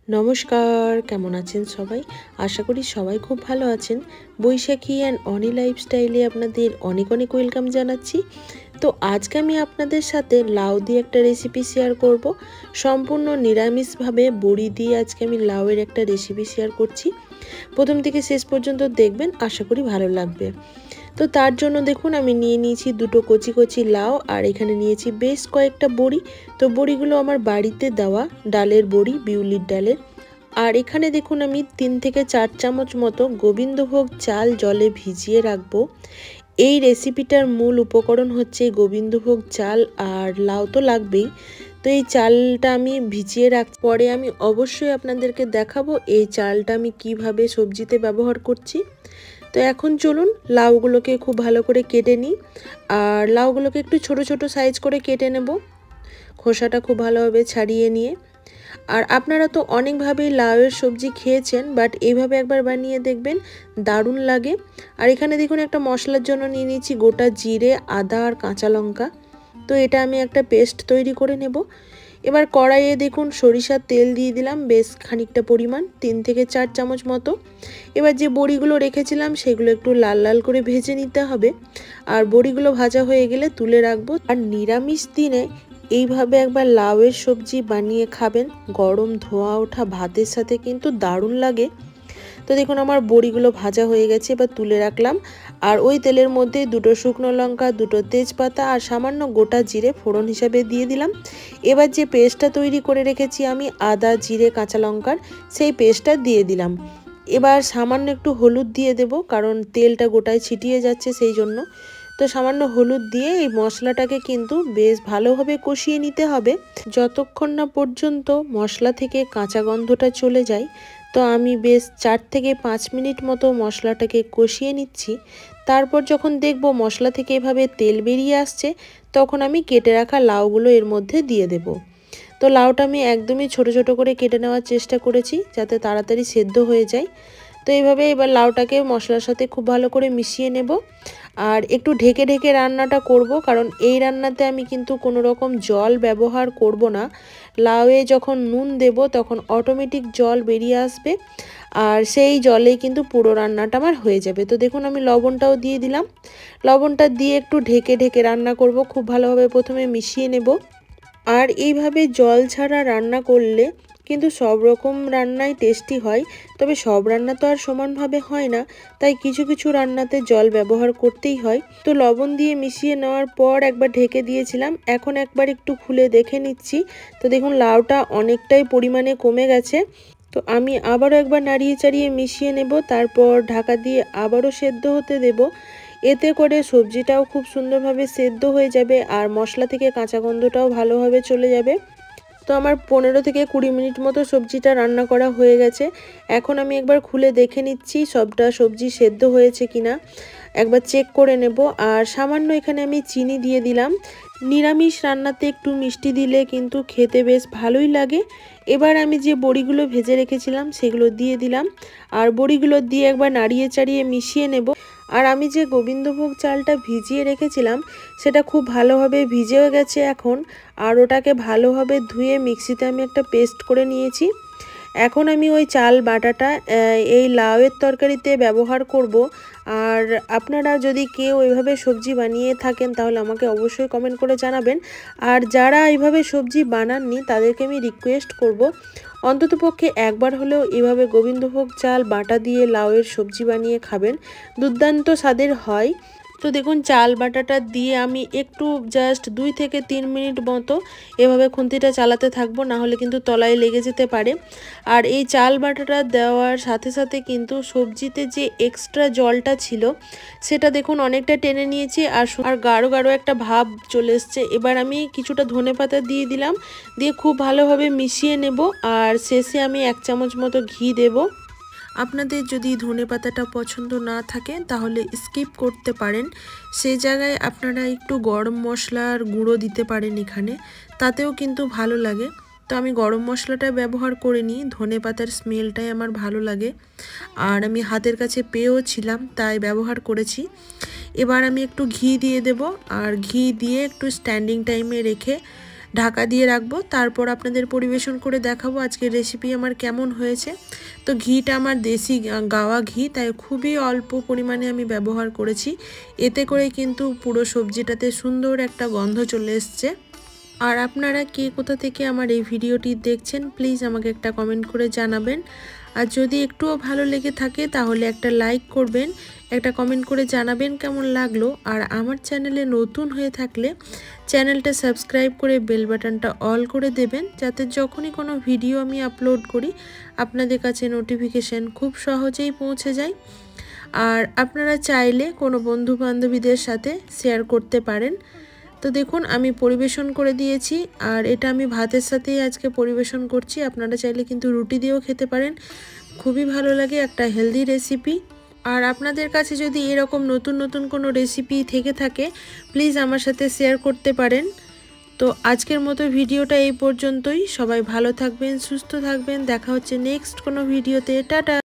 নমস্কার, কেমন আছেন সবাই? আশা করি সবাই খুব ভালো আছেন। বৈশাখী অ্যান্ড অনি লাইফস্টাইলে আপনাদের অনেক অনেক ওয়েলকাম জানাচ্ছি। তো আজকে আমি আপনাদের সাথে লাউ দিয়ে একটা রেসিপি শেয়ার করব। সম্পূর্ণ নিরামিষভাবে বড়ি দিয়ে আজকে আমি লাউয়ের একটা রেসিপি শেয়ার করছি। প্রথম থেকে শেষ পর্যন্ত দেখবেন, আশা করি ভালো লাগবে। তো তার জন্য দেখুন আমি নিয়ে নিয়েছি দুটো কচি কচি লাউ, আর এখানে নিয়েছি বেশ কয়েকটা বড়ি। তো বড়িগুলো আমার বাড়িতে দেওয়া ডালের বড়ি, বিউলির ডালের। আর এখানে দেখুন আমি 3 থেকে 4 চামচ মতো গোবিন্দভোগ চাল জলে ভিজিয়ে রাখবো। এই রেসিপিটার মূল উপকরণ হচ্ছে গোবিন্দভোগ চাল, আর লাউ তো লাগবেই। তো এই চালটা আমি ভিজিয়ে পরে আমি অবশ্যই আপনাদেরকে দেখাবো এই চালটা আমি কিভাবে সবজিতে ব্যবহার করছি। তো এখন চলুন লাউগুলোকে খুব ভালো করে কেটে নিই। আর লাউগুলোকে একটু ছোট ছোট সাইজ করে কেটে নেব, খোসাটা খুব ভালোভাবে ছাড়িয়ে নিয়ে। আর আপনারা তো অনেকভাবেই লাউয়ের সবজি খেয়েছেন, বাট এইভাবে একবার বানিয়ে দেখবেন, দারুণ লাগে। আর এখানে দেখুন একটা মশলার জন্য নিয়ে নিয়েছি গোটা জিরে, আদা আর কাঁচা লঙ্কা। তো এটা আমি একটা পেস্ট তৈরি করে নেব। এবার কড়াইয়ে দেখুন সরিষার তেল দিয়ে দিলাম বেশ খানিকটা পরিমাণ, 3 থেকে 4 চামচ মতো। এবার যে বড়িগুলো রেখেছিলাম সেগুলো একটু লাল লাল করে ভেজে নিতে হবে। আর বড়িগুলো ভাজা হয়ে গেলে তুলে রাখবো। আর নিরামিষ দিনে এইভাবে একবার লাউয়ের সবজি বানিয়ে খাবেন, গরম ধোয়া ওঠা ভাতের সাথে কিন্তু দারুণ লাগে। তো দেখুন আমার বড়িগুলো ভাজা হয়ে গেছে, এবার তুলে রাখলাম। আর ওই তেলের মধ্যে দুটো শুকনো লঙ্কা, দুটো তেজপাতা আর সামান্য গোটা জিরে ফোড়ন হিসাবে দিয়ে দিলাম। এবার যে পেস্টটা তৈরি করে রেখেছি আমি আদা, জিরে, কাঁচা লঙ্কার, সেই পেস্টটা দিয়ে দিলাম। এবার সামান্য একটু হলুদ দিয়ে দেব, কারণ তেলটা গোটায় ছিটিয়ে যাচ্ছে সেই জন্য। তো সামান্য হলুদ দিয়ে এই মশলাটাকে কিন্তু বেশ ভালোভাবে কষিয়ে নিতে হবে, যতক্ষণ না পর্যন্ত মশলা থেকে কাঁচা গন্ধটা চলে যায়। তো আমি বেশ 4 থেকে 5 মিনিট মতো মশলাটাকে কষিয়ে নিচ্ছি। তারপর যখন দেখব মশলা থেকে এভাবে তেল বেরিয়ে আসছে, তখন আমি কেটে রাখা লাউগুলো এর মধ্যে দিয়ে দেব। তো লাউটা আমি একদমই ছোট ছোট করে কেটে নেওয়ার চেষ্টা করেছি, যাতে তাড়াতাড়ি সেদ্ধ হয়ে যায়। তো এইভাবে এবার লাউটাকে মশলার সাথে খুব ভালো করে মিশিয়ে নেব। আর একটু ঢেকে ঢেকে রান্নাটা করব, কারণ এই রান্নাতে আমি কিন্তু কোনো রকম জল ব্যবহার করব না। লাউয়ে যখন নুন দেব তখন অটোমেটিক জল বেরিয়ে আসবে, আর সেই জলেই কিন্তু পুরো রান্নাটা আমার হয়ে যাবে। তো দেখুন আমি লবণটাও দিয়ে দিলাম। লবণটা দিয়ে একটু ঢেকে ঢেকে রান্না করব, খুব ভালোভাবে প্রথমে মিশিয়ে নেব। আর এইভাবে জল ছাড়া রান্না করলে কিন্তু সব রকম রান্নাই টেস্টি হয়, তবে সব রান্না তো আর সমানভাবে হয় না, তাই কিছু কিছু রান্নাতে জল ব্যবহার করতেই হয়। তো লবণ দিয়ে মিশিয়ে নেওয়ার পর একবার ঢেকে দিয়েছিলাম, এখন একবার একটু খুলে দেখে নিচ্ছি। তো দেখুন লাউটা অনেকটাই পরিমাণে কমে গেছে। তো আমি আবারও একবার নাড়িয়ে চাড়িয়ে মিশিয়ে নেব, তারপর ঢাকা দিয়ে আবারও সেদ্ধ হতে দেব। এতে করে সবজিটাও খুব সুন্দরভাবে সেদ্ধ হয়ে যাবে, আর মশলা থেকে কাঁচা গন্ধটাও ভালোভাবে চলে যাবে। তো আমার 15 থেকে 20 মিনিট মতো সবজিটা রান্না করা হয়ে গেছে। এখন আমি একবার খুলে দেখে নিচ্ছি সবটা সবজি সেদ্ধ হয়েছে কিনা, একবার চেক করে নেব। আর সামান্য এখানে আমি চিনি দিয়ে দিলাম। নিরামিষ রান্নাতে একটু মিষ্টি দিলে কিন্তু খেতে বেশ ভালোই লাগে। এবার আমি যে বড়িগুলো ভেজে রেখেছিলাম সেগুলো দিয়ে দিলাম, আর বড়িগুলো দিয়ে একবার নাড়িয়ে চাড়িয়ে মিশিয়ে নেব। আর আমি যে গোবিন্দভোগ চালটা ভিজিয়ে রেখেছিলাম সেটা খুব ভালোভাবে ভিজেও গেছে এখন। আর ওটাকে ভালোভাবে ধুয়ে মিক্সিতে আমি একটা পেস্ট করে নিয়েছি। এখন আমি ওই চাল বাটাটা এই লাউয়ের তরকারিতে ব্যবহার করব। আর আপনারা যদি কেউ এইভাবে সবজি বানিয়ে থাকেন তাহলে আমাকে অবশ্যই কমেন্ট করে জানাবেন। আর যারা এইভাবে সবজি বানাননি তাদেরকে আমি রিকোয়েস্ট করব, অন্ততপক্ষে একবার হলেও এভাবে গোবিন্দভোগ চাল বাটা দিয়ে লাউয়ের সবজি বানিয়ে খাবেন, দুর্দান্ত স্বাদের হয়। তো দেখুন চাল বাটাটা দিয়ে আমি একটু জাস্ট 2 থেকে 3 মিনিট মতো এভাবে খুন্তিটা চালাতে থাকবো, না হলে কিন্তু তলায় লেগে যেতে পারে। আর এই চাল বাটাটা দেওয়ার সাথে সাথে কিন্তু সবজিতে যে এক্সট্রা জলটা ছিল সেটা দেখুন অনেকটা টেনে নিয়েছি, আর গাঢ় গাঢ় একটা ভাব চলে এসছে। এবার আমি কিছুটা ধনেপাতা দিয়ে দিলাম, দিয়ে খুব ভালোভাবে মিশিয়ে নেব। আর শেষে আমি 1 চামচ মতো ঘি দেব। আপনাদের যদি ধনেপাতাটা পছন্দ না থাকে তাহলে স্কিপ করতে পারেন, সেই জায়গায় আপনারা একটু গরম মশলার গুঁড়ো দিতে পারেন এখানে, তাতেও কিন্তু ভালো লাগে। তো আমি গরম মশলাটা ব্যবহার করিনি, ধনেপাতার স্মেলটাই আমার ভালো লাগে, আর আমি হাতের কাছে পেয়েও ছিলাম তাই ব্যবহার করেছি। এবার আমি একটু ঘি দিয়ে দেব, আর ঘি দিয়ে একটু স্ট্যান্ডিং টাইমে রেখে ঢাকা দিয়ে রাখবো। তারপর আপনাদের পরিবেশন করে দেখাবো আজকের রেসিপি আমার কেমন হয়েছে। তো ঘিটা আমার দেশি গাওয়া ঘি, তাই খুবই অল্প পরিমাণে আমি ব্যবহার করেছি। এতে করে কিন্তু পুরো সবজিটাতে সুন্দর একটা গন্ধ চলে এসছে। আর আপনারা কে কোথা থেকে আমার এই ভিডিওটি দেখছেন প্লিজ আমাকে একটা কমেন্ট করে জানাবেন। আর যদি একটুও ভালো লেগে থাকে তাহলে একটা লাইক করবেন, একটা কমেন্ট করে জানাবেন কেমন লাগলো। আর আমার চ্যানেলে নতুন হয়ে থাকলে চ্যানেলটা সাবস্ক্রাইব করে বেল বাটনটা অল করে দেবেন, যাতে যখনই কোনো ভিডিও আমি আপলোড করি আপনাদের কাছে নোটিফিকেশান খুব সহজেই পৌঁছে যায়। আর আপনারা চাইলে কোনো বন্ধু বান্ধবীদের সাথে শেয়ার করতে পারেন। তো দেখুন আমি পরিবেশন করে দিয়েছি, আর এটা আমি ভাতের সাথেই আজকে পরিবেশন করছি। আপনারা চাইলে কিন্তু রুটি দিয়েও খেতে পারেন, খুবই ভালো লাগে, একটা হেলদি রেসিপি। আর আপনাদের কাছে যদি এরকম নতুন নতুন কোনো রেসিপি থেকে থাকে প্লিজ আমার সাথে শেয়ার করতে পারেন। তো আজকের মতো ভিডিওটা এই পর্যন্তই। সবাই ভালো থাকবেন, সুস্থ থাকবেন, দেখা হচ্ছে নেক্সট কোনো ভিডিওতে। টাটা।